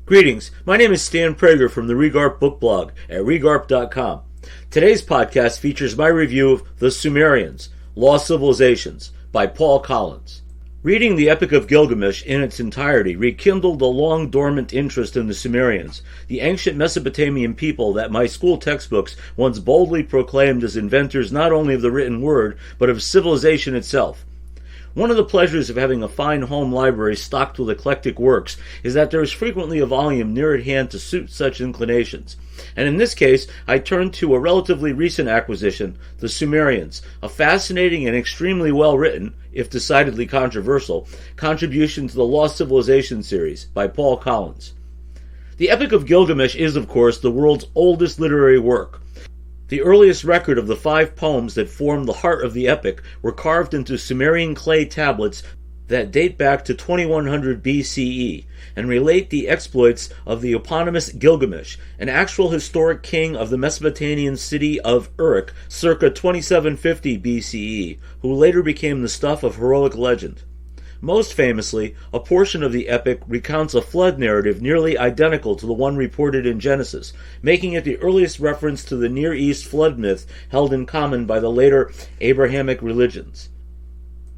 Greetings, my name is Stan Prager from the Regarp book blog at regarp.com. Today's podcast features my review of The Sumerians, Lost Civilizations by Paul Collins. Reading the Epic of Gilgamesh in its entirety rekindled a long-dormant interest in the Sumerians, the ancient Mesopotamian people that my school textbooks once boldly proclaimed as inventors not only of the written word, but of civilization itself. One of the pleasures of having a fine home library stocked with eclectic works is that there is frequently a volume near at hand to suit such inclinations. And in this case, I turned to a relatively recent acquisition, The Sumerians, a fascinating and extremely well-written, if decidedly controversial, contribution to the Lost Civilization series by Paul Collins. The Epic of Gilgamesh is, of course, the world's oldest literary work. The earliest record of the 5 poems that form the heart of the epic were carved into Sumerian clay tablets that date back to 2100 BCE and relate the exploits of the eponymous Gilgamesh, an actual historic king of the Mesopotamian city of Uruk circa 2750 BCE, who later became the stuff of heroic legend. Most famously, a portion of the epic recounts a flood narrative nearly identical to the one reported in Genesis, making it the earliest reference to the Near East flood myth held in common by the later Abrahamic religions.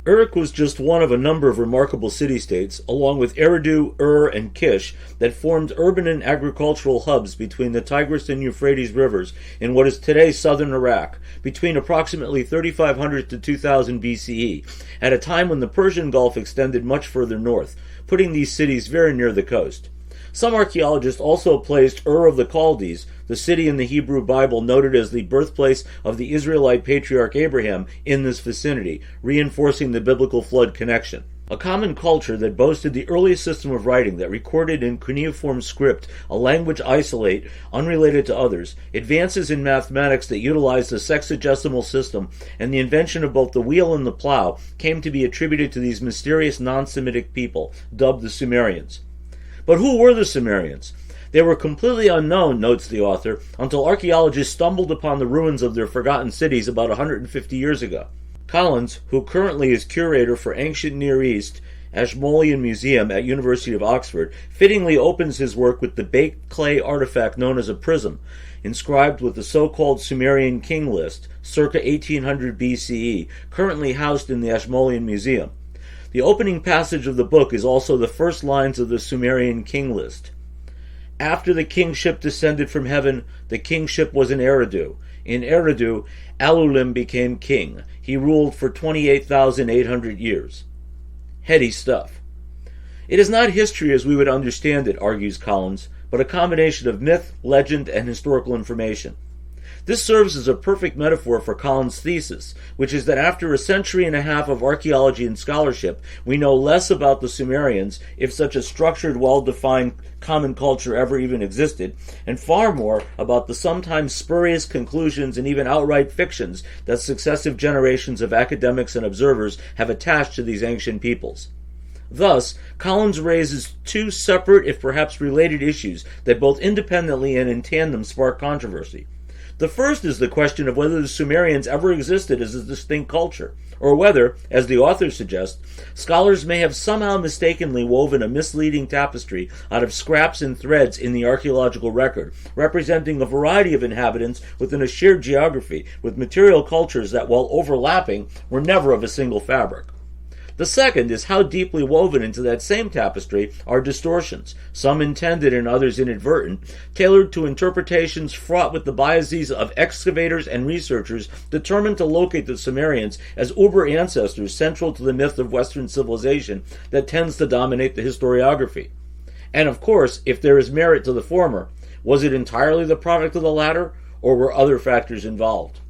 Uruk was just one of a number of remarkable city-states, along with Eridu, Ur, and Kish, that formed urban and agricultural hubs between the Tigris and Euphrates rivers in what is today southern Iraq, between approximately 3500 to 2000 BCE, at a time when the Persian Gulf extended much further north, putting these cities very near the coast. Some archaeologists also placed Ur of the Chaldees, the city in the Hebrew Bible noted as the birthplace of the Israelite patriarch Abraham, in this vicinity, reinforcing the biblical flood connection. A common culture that boasted the earliest system of writing that recorded in cuneiform script a language isolate, unrelated to others, advances in mathematics that utilized the sexagesimal system, and the invention of both the wheel and the plow came to be attributed to these mysterious non-Semitic people, dubbed the Sumerians. But who were the Sumerians? They were completely unknown, notes the author, until archaeologists stumbled upon the ruins of their forgotten cities about 150 years ago. Collins, who currently is curator for Ancient Near East, Ashmolean Museum at University of Oxford, fittingly opens his work with the baked clay artifact known as a prism, inscribed with the so-called Sumerian king list, circa 1800 BCE, currently housed in the Ashmolean Museum. The opening passage of the book is also the first lines of the Sumerian king list. After the kingship descended from heaven, the kingship was in Eridu. In Eridu, Alulim became king. He ruled for 28,800 years. Heady stuff. It is not history as we would understand it, argues Collins, but a combination of myth, legend, and historical information. This serves as a perfect metaphor for Collins' thesis, which is that after a century and a half of archaeology and scholarship, we know less about the Sumerians, if such a structured, well-defined common culture ever even existed, and far more about the sometimes spurious conclusions and even outright fictions that successive generations of academics and observers have attached to these ancient peoples. Thus, Collins raises 2 separate, if perhaps related, issues that both independently and in tandem spark controversy. The first is the question of whether the Sumerians ever existed as a distinct culture, or whether, as the author suggests, scholars may have somehow mistakenly woven a misleading tapestry out of scraps and threads in the archaeological record, representing a variety of inhabitants within a shared geography, with material cultures that, while overlapping, were never of a single fabric. The second is how deeply woven into that same tapestry are distortions, some intended and others inadvertent, tailored to interpretations fraught with the biases of excavators and researchers determined to locate the Sumerians as uber ancestors central to the myth of Western civilization that tends to dominate the historiography. And of course, if there is merit to the former, was it entirely the product of the latter, or were other factors involved?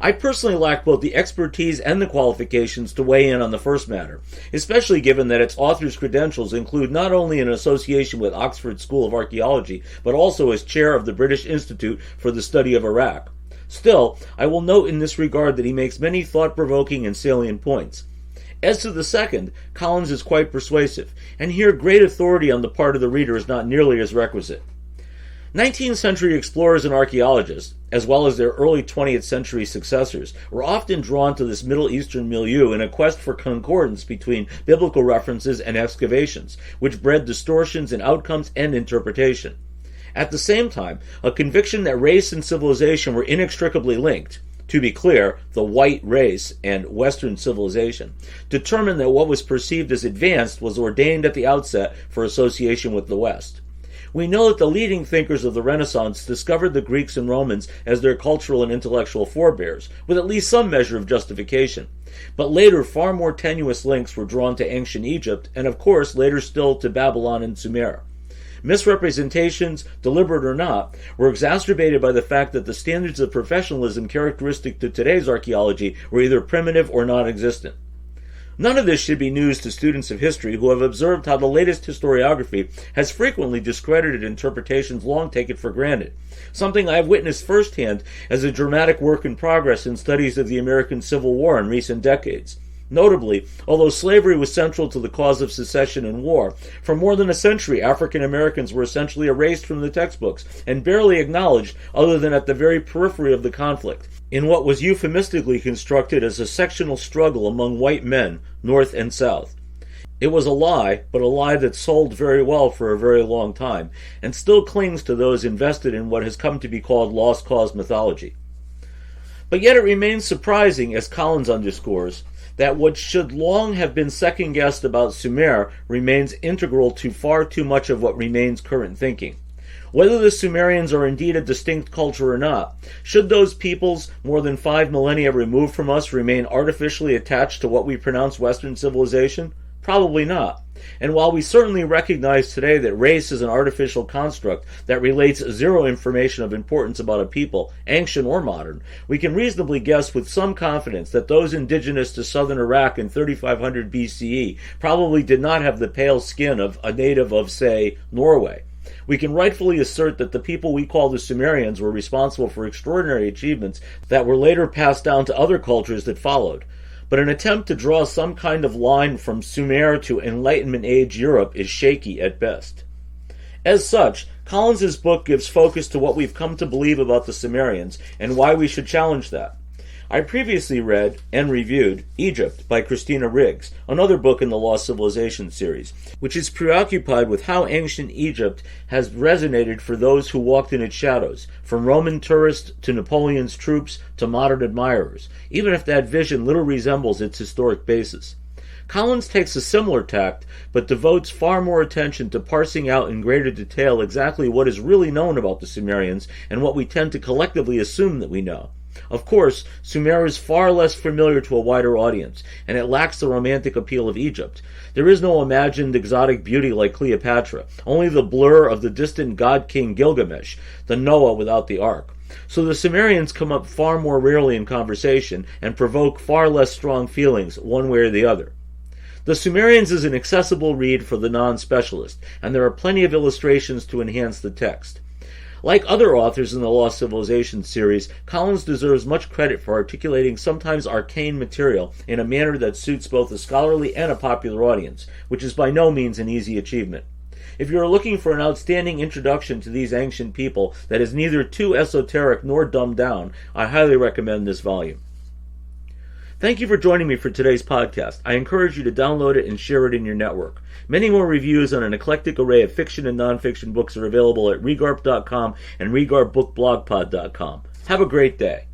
I personally lack both the expertise and the qualifications to weigh in on the first matter, especially given that its author's credentials include not only an association with Oxford School of Archaeology, but also as chair of the British Institute for the Study of Iraq. Still, I will note in this regard that he makes many thought-provoking and salient points. As to the second, Collins is quite persuasive, and here great authority on the part of the reader is not nearly as requisite. 19th century explorers and archaeologists, as well as their early 20th century successors, were often drawn to this Middle Eastern milieu in a quest for concordance between biblical references and excavations, which bred distortions in outcomes and interpretation. At the same time, a conviction that race and civilization were inextricably linked, to be clear, the white race and Western civilization, determined that what was perceived as advanced was ordained at the outset for association with the West. We know that the leading thinkers of the Renaissance discovered the Greeks and Romans as their cultural and intellectual forebears, with at least some measure of justification. But later, far more tenuous links were drawn to ancient Egypt, and of course, later still to Babylon and Sumer. Misrepresentations, deliberate or not, were exacerbated by the fact that the standards of professionalism characteristic to today's archaeology were either primitive or non-existent. None of this should be news to students of history who have observed how the latest historiography has frequently discredited interpretations long taken for granted, something I have witnessed firsthand as a dramatic work in progress in studies of the American Civil War in recent decades. Notably, although slavery was central to the cause of secession and war, for more than a century African Americans were essentially erased from the textbooks and barely acknowledged other than at the very periphery of the conflict, in what was euphemistically constructed as a sectional struggle among white men, North and South. It was a lie, but a lie that sold very well for a very long time, and still clings to those invested in what has come to be called lost cause mythology. But yet it remains surprising, as Collins underscores, that what should long have been second-guessed about Sumer remains integral to far too much of what remains current thinking. Whether the Sumerians are indeed a distinct culture or not, should those peoples, more than 5 millennia removed from us, remain artificially attached to what we pronounce Western civilization? Probably not. And while we certainly recognize today that race is an artificial construct that relates zero information of importance about a people, ancient or modern, we can reasonably guess with some confidence that those indigenous to southern Iraq in 3500 BCE probably did not have the pale skin of a native of, say, Norway. We can rightfully assert that the people we call the Sumerians were responsible for extraordinary achievements that were later passed down to other cultures that followed. But an attempt to draw some kind of line from Sumer to Enlightenment Age Europe is shaky at best. As such, Collins's book gives focus to what we've come to believe about the Sumerians and why we should challenge that. I previously read and reviewed Egypt by Christina Riggs, another book in the Lost Civilization series, which is preoccupied with how ancient Egypt has resonated for those who walked in its shadows, from Roman tourists to Napoleon's troops to modern admirers, even if that vision little resembles its historic basis. Collins takes a similar tact, but devotes far more attention to parsing out in greater detail exactly what is really known about the Sumerians and what we tend to collectively assume that we know. Of course, Sumer is far less familiar to a wider audience, and it lacks the romantic appeal of Egypt. There is no imagined exotic beauty like Cleopatra, only the blur of the distant god-king Gilgamesh, the Noah without the ark. So the Sumerians come up far more rarely in conversation and provoke far less strong feelings, one way or the other. The Sumerians is an accessible read for the non-specialist, and there are plenty of illustrations to enhance the text. Like other authors in the Lost Civilization series, Collins deserves much credit for articulating sometimes arcane material in a manner that suits both a scholarly and a popular audience, which is by no means an easy achievement. If you are looking for an outstanding introduction to these ancient people that is neither too esoteric nor dumbed down, I highly recommend this volume. Thank you for joining me for today's podcast. I encourage you to download it and share it in your network. Many more reviews on an eclectic array of fiction and nonfiction books are available at Regarp.com and RegarpBookBlogPod.com. Have a great day.